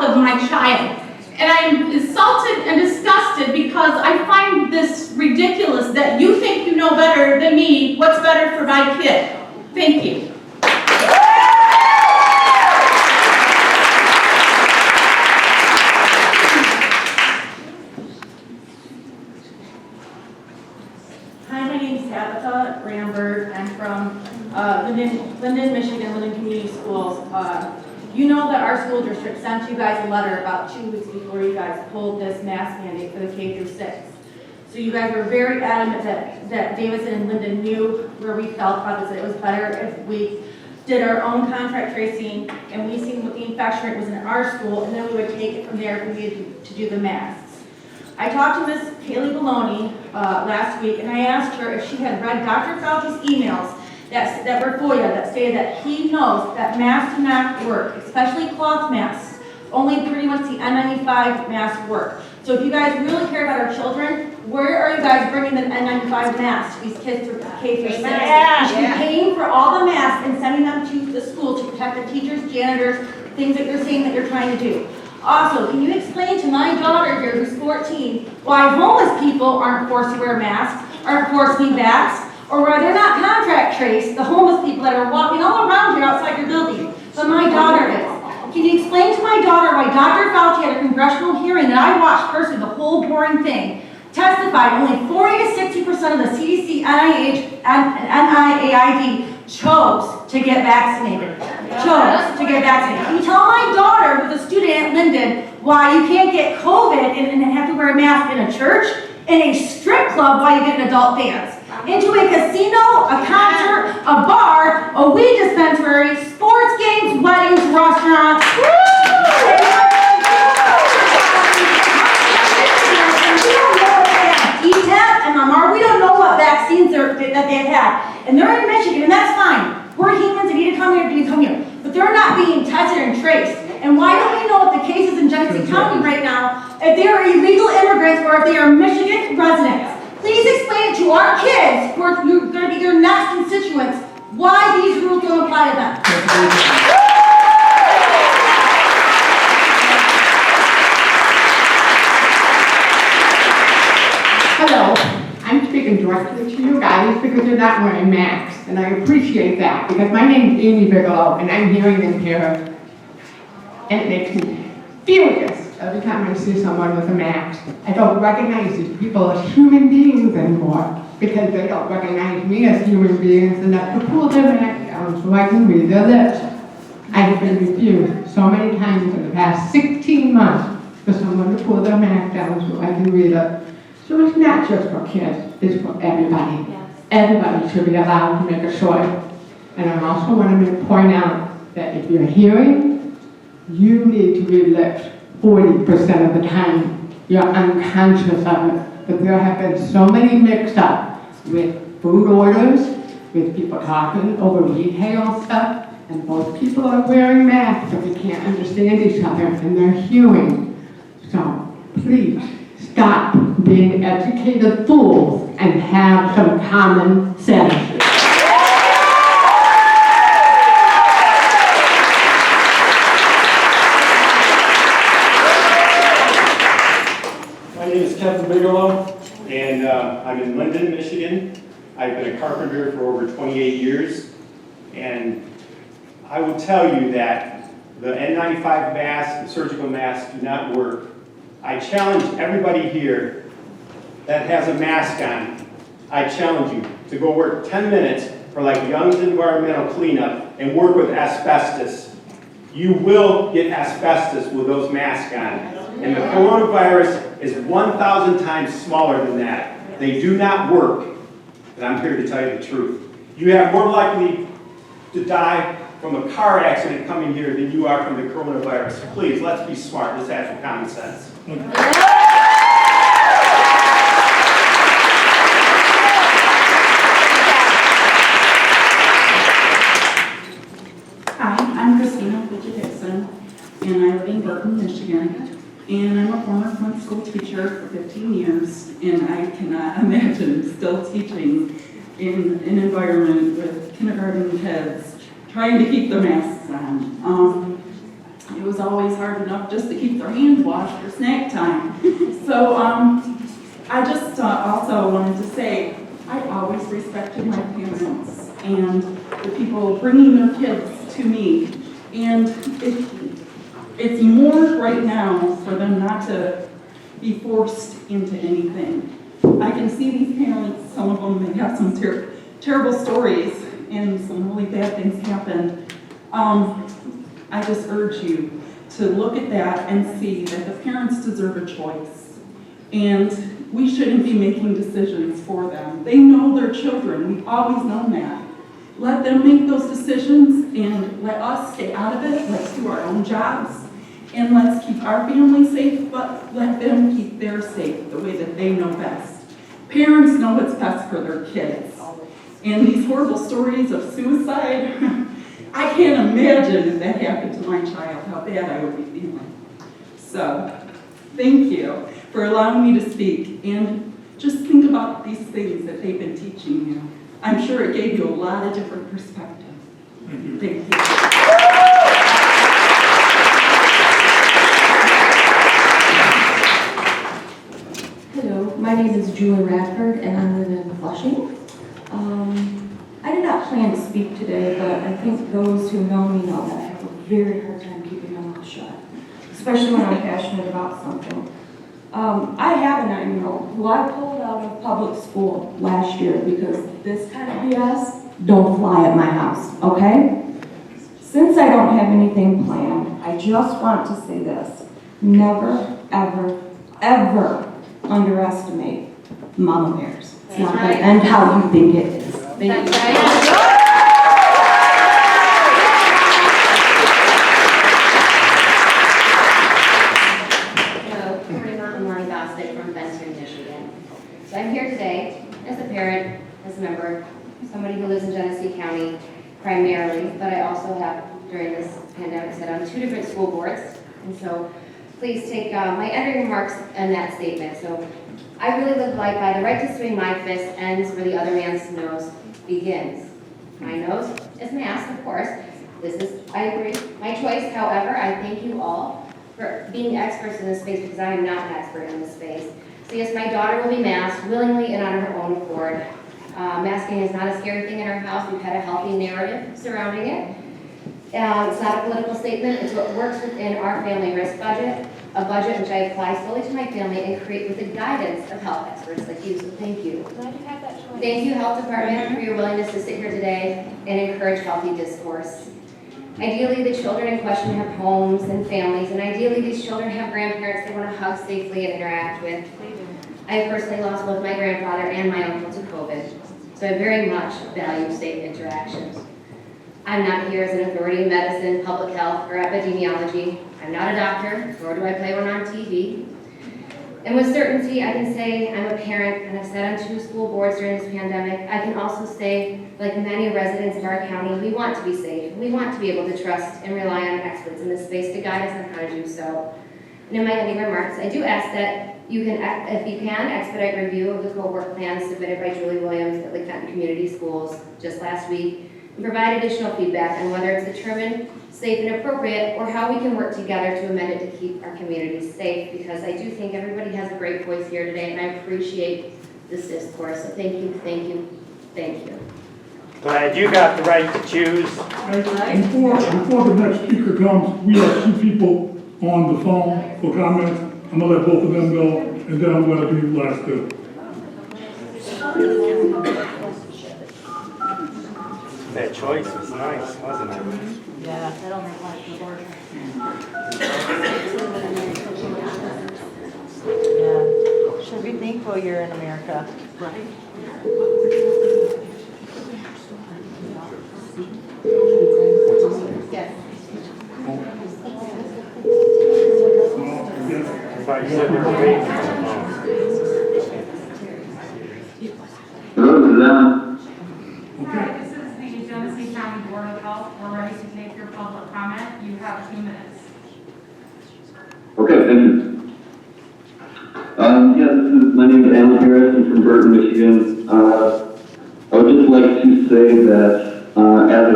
health of my child. And I'm insulted and disgusted because I find this ridiculous that you think you know better than me what's better for my kid. Thank you. Hi, my name is Tabitha Ramberg. I'm from Flint Michigan, Linden Community Schools. You know that our school district sent you guys a letter about 2 weeks before you guys pulled this mask mandate for the K through 6. So you guys were very adamant that Davidson and Linden knew where we felt about this. It was better if we did our own contract tracing and we seen what the infection rate was in our school, and then we would take it from there if we needed to do the masks. I talked to Ms. Kaylee Baloney last week, and I asked her if she had read Dr. Fauci's emails that were FOIA that stated that he knows that masks do not work, especially cloth masks. Only pretty much the N95 masks work. So if you guys really care about our children, where are you guys bringing the N95 masks to these kids through K through 6? You should be paying for all the masks and sending them to the school to protect the teachers, janitors, things that you're saying that you're trying to do. Also, can you explain to my daughter here, who's 14, why homeless people aren't forced to wear masks, aren't forced to be vaxxed, or why they're not contract traced, the homeless people that are walking all around here outside your building, but my daughter is. Can you explain to my daughter why Dr. Fauci at a congressional hearing that I watched personally, the whole boring thing, testified only 40 to 60% of the CDC, NIH, and NIAID chose to get vaccinated. Can you tell my daughter, who's a student at Linden, why you can't get COVID and have to wear a mask in a church, in a strip club while you get an adult dance, into a casino, a concert, a bar, a weed dispensary, sports games, weddings, restaurants. We don't know what vaccines that they've had. And they're in Michigan, and that's fine. We're humans and need to come here, But they're not being tested and traced. And why don't we know what the cases in Genesee County right now, if they are illegal immigrants or if they are Michigan residents? Please explain it to our kids, who are going to be their next constituents, why these rules don't apply to them. Hello, I'm speaking directly to you guys because you're not wearing masks, and I appreciate that because my name's Amy Bigelow, and I'm hearing impaired, and it makes me furious every time I see someone with a mask. I don't recognize these people as human beings anymore because they don't recognize me as human beings enough to pull their mask down so I can read their lips. I have been refused so many times in the past 16 months for someone to pull their mask down so I can read it. So it's not just for kids, it's for everybody. Yes. Everybody should be allowed to make a choice. And I also want to point out that if you're hearing, you need to read lips 40% of the time. You're unconscious of it. But there have been so many mixed up with food orders, with people talking over retail stuff, and both people are wearing masks, but they can't understand each other, and they're hewing. So please, stop being educated fools and have some common sense. My name is Kevin Bigelow, and I'm in Linden, Michigan. I've been a carpenter for over 28 years, and I will tell you that the N95 masks, the surgical masks, do not work. I challenge everybody here that has a mask on, I challenge you to go work 10 minutes for like Young's Environmental Cleanup and work with asbestos. You will get asbestos with those masks on. And the coronavirus is 1,000 times smaller than that. They do not work. And I'm here to tell you the truth. You have more likely to die from a car accident coming here than you are from the coronavirus. Please, let's be smart. Let's have some common sense. Hi, I'm Christina Dixon, and I live in Burton, Michigan. And I'm a former Flint school teacher for 15 years, and I cannot imagine still teaching in an environment with kindergarten kids trying to keep the masks on. it was always hard enough just to keep their hands washed for snack time. So I just also wanted to say, I always respected my parents and the people bringing their kids to me. And it's more right now for them not to be forced into anything. I can see these parents, some of them, they have some terrible stories and some really bad things happened. I just urge you to look at that and see that the parents deserve a choice. And we shouldn't be making decisions for them. They know their children, we've always known that. Let them make those decisions and let us stay out of it. Let's do our own jobs and let's keep our family safe, but let them keep theirs safe the way that they know best. Parents know what's best for their kids. And these horrible stories of suicide, I can't imagine if that happened to my child, how bad I would be feeling. So, thank you for allowing me to speak, and just think about these things that they've been teaching you. I'm sure it gave you a lot of different perspectives. Thank you. Hello, my name is Julie Radford and I live in Flushing. I did not plan to speak today, but I think those who know me know that I have a very hard time keeping my mouth shut, especially when I'm passionate about something. I have a 9-year-old who I pulled out of public school last year because this kind of BS don't fly at my house, okay? Since I don't have anything planned, I just want to say this. Never, ever, ever underestimate mama bears. It's not going to end how you think it is. Thank you. From Flint, Michigan. So I'm here today as a parent, as a member, somebody who lives in Genesee County primarily, but I also have, during this pandemic, sat on 2 different school boards. And so please take my ending remarks in that statement. So I really live life by the right to swing my fist ends where the other man's nose begins. My nose is masked, of course. This is, I agree, my choice. However, I thank you all for being experts in this space because I am not an expert in this space. So yes, my daughter will be masked willingly and on her own accord. Masking is not a scary thing in our house. We've had a healthy narrative surrounding it. It's not a political statement. It's what works within our family risk budget, a budget which I apply solely to my family and create with the guidance of health experts like you. So thank you. Thank you, Health Department, for your willingness to sit here today and encourage healthy discourse. Ideally, the children in question have homes and families, and ideally these children have grandparents they want to hug safely and interact with. I have personally lost both my grandfather and my uncle to COVID, so I very much value safe interactions. I'm not here as an authority in medicine, public health, or epidemiology. I'm not a doctor, nor do I play one on TV. And with certainty, I can say I'm a parent and I've sat on 2 school boards during this pandemic. I can also say, like many residents of our county, we want to be safe. We want to be able to trust and rely on experts in this space to guide us on how to do so. And in my ending remarks, I do ask that you can, if you can, expedite review of the co-work plan submitted by Julie Williams at Lake Fenton Community Schools just last week, and provide additional feedback on whether it's determined safe and appropriate, or how we can work together to amend it to keep our communities safe, because I do think everybody has a great voice here today, and I appreciate this discourse. So thank you, thank you, thank you. Glad you got the right to choose. Before the next speaker comes, we have 2 people on the phone for comments. I'm gonna let both of them go, and then I'm gonna do last 2. That choice was nice, wasn't it? Yeah, that'll make life easier. Yeah. Should be thankful you're in America. Right. Yes. I thought you said they were waiting for the phone. Hi, this is the Genesee County Board of Health. We're ready to take your public comment. You have 2 minutes. Okay, thank you. My name is Alan Harris. I'm from Burton, Michigan. I would just like to say that as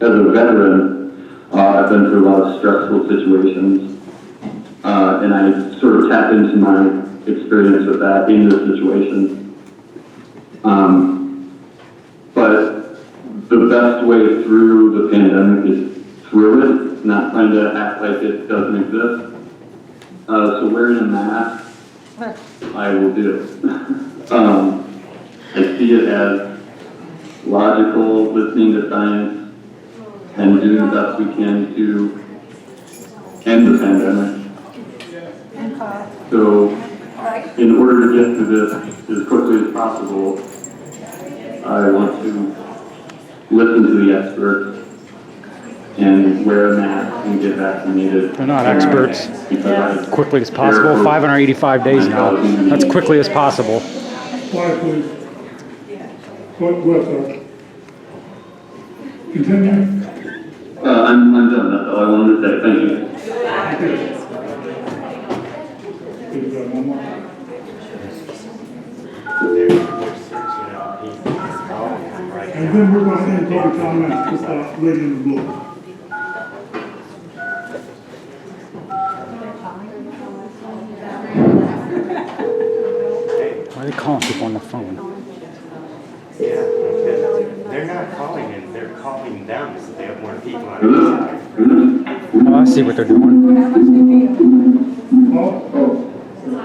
a veteran, I've been through a lot of stressful situations. And I sort of tap into my experience with that in this situation. But the best way through the pandemic is through it, not trying to act like it doesn't exist. So wearing a mask, I will do. I see it as logical, listening to science, and doing the best we can to end the pandemic. So, in order to get through this as quickly as possible, I want to listen to the experts and wear a mask and get vaccinated. They're not experts. Quickly as possible. 585 days now. That's quickly as possible. Quiet, please. Go ahead, sir. Continue. I'm done. That's all I wanted to say. Thank you. Please, one more. And then we're going to end public comments with the lady in the blue. Why are they calling people on the phone? Yeah, because they're not calling it, they're calling them, so they have more people on the side. Oh, I see what they're doing. Oh, So, the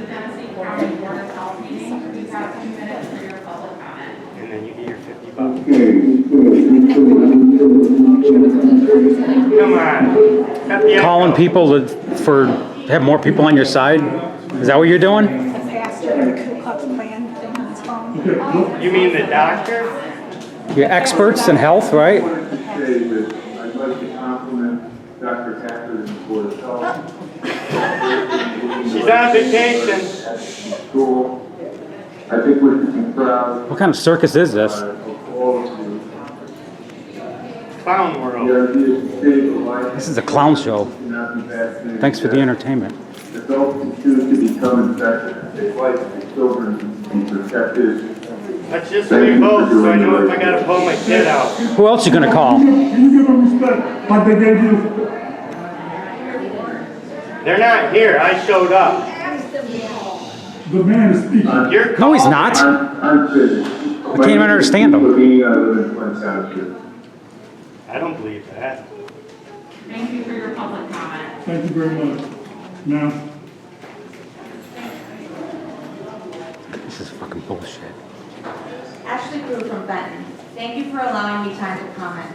Genesee County Board of Health meeting, you have 2 minutes for your public comment. And then you get your $50. Come on. Cut the Calling echo. people for have more people on your side? Is that what you're doing? Pastor and the Ku Klux Klan thing on his phone. okay. Look, You mean the doctor? You're experts in health, right? Say that I'd like to compliment Dr. Packard and the Board of Health. She's on vacation. School. I think we should be proud What kind of circus is this? of all of you. Clown The world. idea is to save a life. This is a clown show. To not be vaccinated. Thanks for the entertainment. Adults who choose to become infected, take life of children and protected. Let's just read both so I know if I gotta pull my kid out. Who else you gonna call? can you give them respect like they gave you? They're not here, I showed up. The man is speaking. You're No, he's not. I'm finished. I can't even understand him. I live in Flint Township. I don't believe that. Thank you for your public comment. Thank you very much. Now, This is fucking bullshit. Ashley Crew from Benton. Thank you for allowing me time to comment.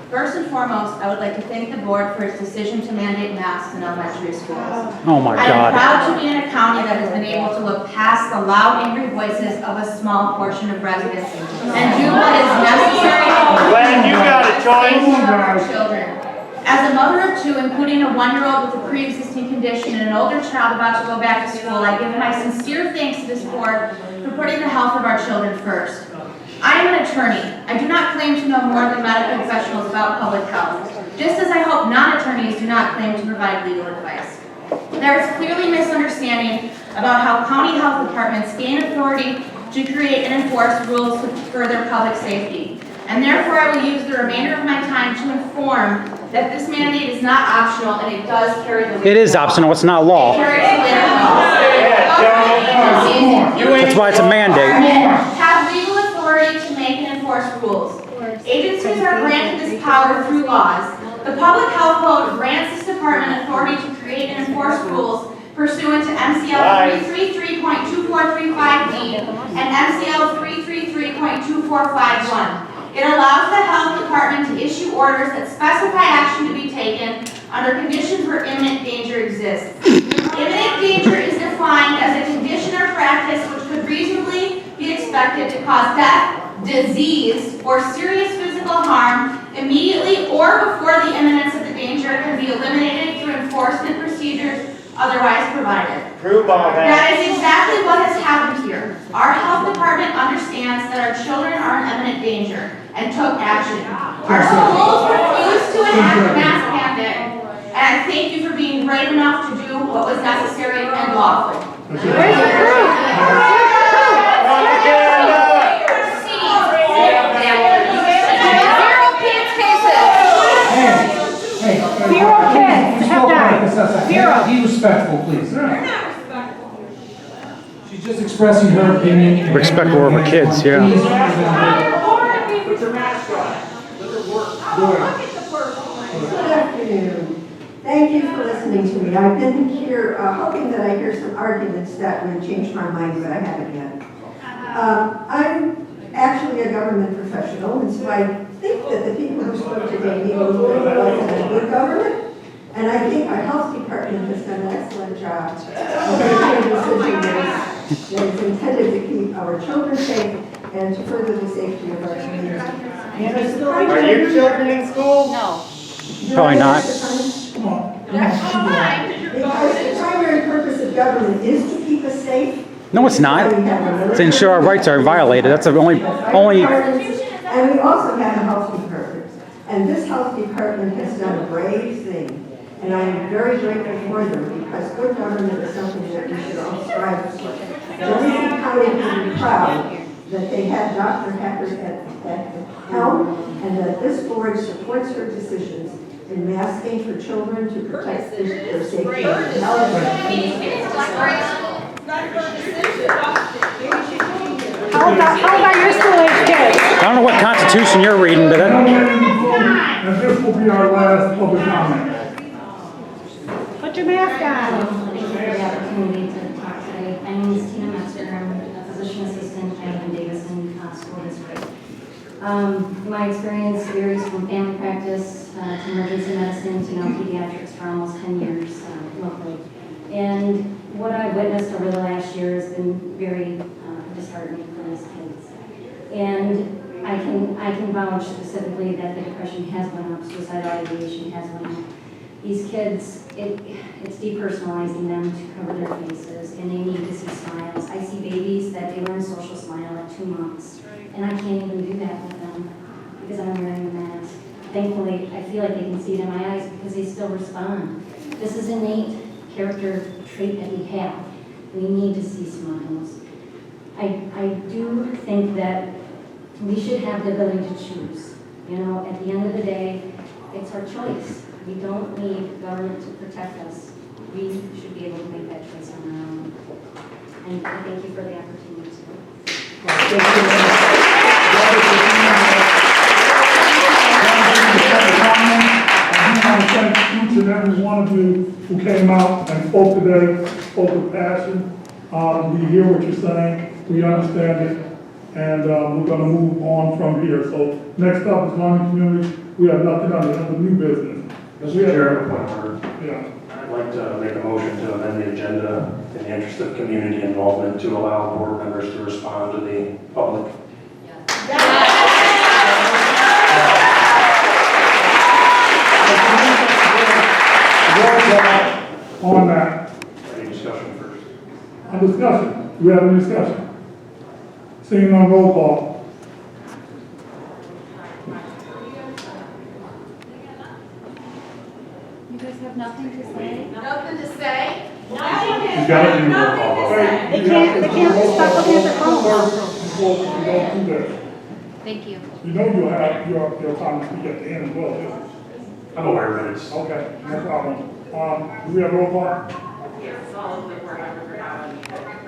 First and foremost, I would like to thank the board for its decision to mandate masks in elementary schools. Oh my I am God. proud to be in a county that has been able to look past the loud, angry voices of a small portion of residents and do what is necessary Glenn, you got a choice. for our children. As a mother of 2, including a 1-year-old with a pre-existing condition and an older child about to go back to school, I give my sincere thanks to this board for putting the health of our children first. I am an attorney. I do not claim to know more than medical professionals about public health, just as I hope non-attorneys do not claim to provide legal advice. There is clearly misunderstanding about how county health departments gain authority to create and enforce rules to further public safety. And therefore, I will use the remainder of my time to inform that this mandate is not optional and it does carry the weight. It is optional, it's not law. It carries the weight of law. That's why it's a mandate. Have legal authority to make and enforce rules. Agencies are granted this power through laws. The Public Health Code grants this department authority to create and enforce rules pursuant to MCL 333.2435B and MCL 333.2451. It allows the health department to issue orders that specify action to be taken under conditions where imminent danger exists. Imminent danger is defined as a condition or practice which could reasonably be expected to cause death, disease, or serious physical harm immediately or before the imminence of the danger can be eliminated through enforcement procedures otherwise provided. Prove all That that. is exactly what has happened here. Our health department understands that our children are in imminent danger and took action. Our schools refused to enact mask mandate, and I thank you for being brave enough to do what was necessary and lawful. Where's the Zero kids cases. Zero kids, have that. Zero. Be respectful, please. She's just expressing her opinion. Respectful of her kids, yeah. Please, Put your mask on. Let her work. Good afternoon. Thank you for listening to me. I've been here hoping that I hear some arguments that would change my mind, but I haven't yet. I'm actually a government professional, and so I think that the people who spoke today need a little bit of a good government. And I think our health department has done an excellent job of making a decision that is intended to keep our children safe and to further the safety of our community. Are your children in school? No. Probably not. That's fine. Because the primary purpose of government is to keep us safe. No, it's not. It's to ensure our rights are violated. That's the only. And we also have a health department. And this health department has done a brave thing. And I am very grateful for them because good government is something that we should all strive for. Genesee County can be proud that they had Dr. Hackers at the helm and that this board supports her decisions in masking for children to protect their safety and health. How about your school age kids? I don't know what Constitution you're reading, but And this will be our last public comment. Put your mask on. Thank you for the opportunity to talk today. My name is Tina Metzger. I'm a physician assistant at the Davison School District. My experience varies from family practice to emergency medicine to now pediatrics for almost 10 years locally. And what I've witnessed over the last year has been very disheartening for these kids. And I can vouch specifically that the depression has went up, suicidal ideation has went up. These kids, it's depersonalizing them to cover their faces, and they need to see smiles. I see babies that they learn social smile at 2 months, and I can't even do that with them because I'm wearing a mask. Thankfully, I feel like they can see it in my eyes because they still respond. This is an innate character trait that we have. We need to see smiles. I do think that we should have the ability to choose. You know, at the end of the day, it's our choice. We don't need government to protect us. We should be able to make that choice on our own. And I thank you for the opportunity I want to thank each and every one of you who came out and spoke today, spoke with passion. We hear what you're saying, we understand it, and we're going to move on from here. So next up is London Community. We have nothing on the new business. Mr. Chair, point of order. Yeah. I'd like to make a motion to amend the agenda in the interest of community involvement to allow board members to respond to the public. On that. Any discussion first? On discussion. Do we have any discussion? Seeing on roll call. You guys have nothing to say? Nothing to say? You've got to do roll call. They can't stop looking at their phones. Thank you. You know you'll have your time to speak at the end as well, too. I'm aware of it. Okay, no problem. Do we have roll call?